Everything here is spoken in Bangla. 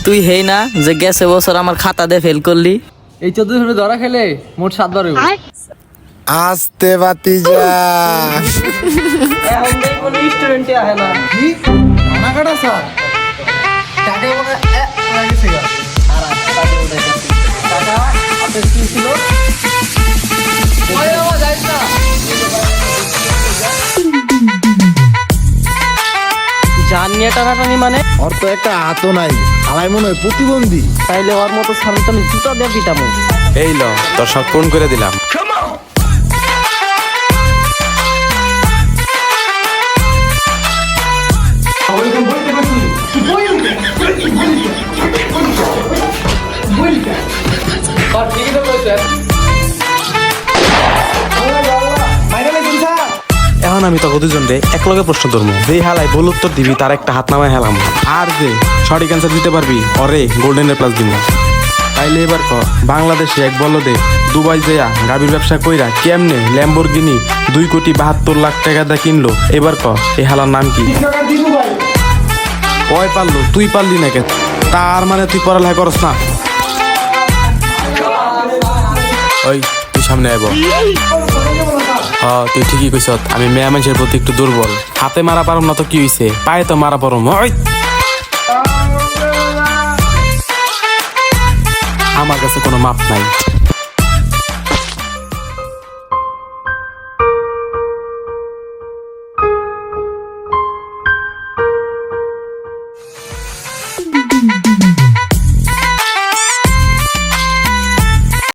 তুই হেই না যে গেছে বছর আমার খাতা দিয়ে ফেল করলি? এই 14 ধরা খেলে মোট 7 বার হইব। আস্তে বাতি যা এখন দেখ কোনো স্টুডেন্টই আহে না। কি না কাটা স্যার টাকা মনে গেছে গা। টাকা আপনার কি ছিল? জান নিয়ে টানাটানি মানে? ওর তো একটা হাতও নাই, আলাই মনে হয় প্রতিবন্ধী। তাইলে ওর মতো সামনে আমি জুতা দিয়ে পিটামো। এই ল তোর সব পূরণ করে দিলাম। এখন আমি তোকে দুজন রে এক লগে প্রশ্ন ধরবো, যে হালাই ভুল উত্তর দিবি তার একটা হাত নামায় হেলাম, আর যে সঠিক অ্যান্সার দিতে পারবি অরে গোল্ডেনের প্লাস দিব। তাইলে এবার ক, বাংলাদেশে এক বলদে দুবাই যেয়া গাভীর ব্যবসা কইরা কেমনে ল্যাম্বরগিনি 2,72,00,000 টাকা দা কিনলো? এবার ক এই হালার নাম কি? ওই পারলো, তুই পারলি না কে? তার মানে তুই পড়ালেখা করস না? ওই তুই সামনে আইব। তুই ঠিকই কইস, আমি মেয়া মানুষের প্রতি একটু দুর্বল। হাতে মারা পারম না তো কি হইছে, পায়ে তো মারা পারম। আমার কাছে কোনো মাপ নাই।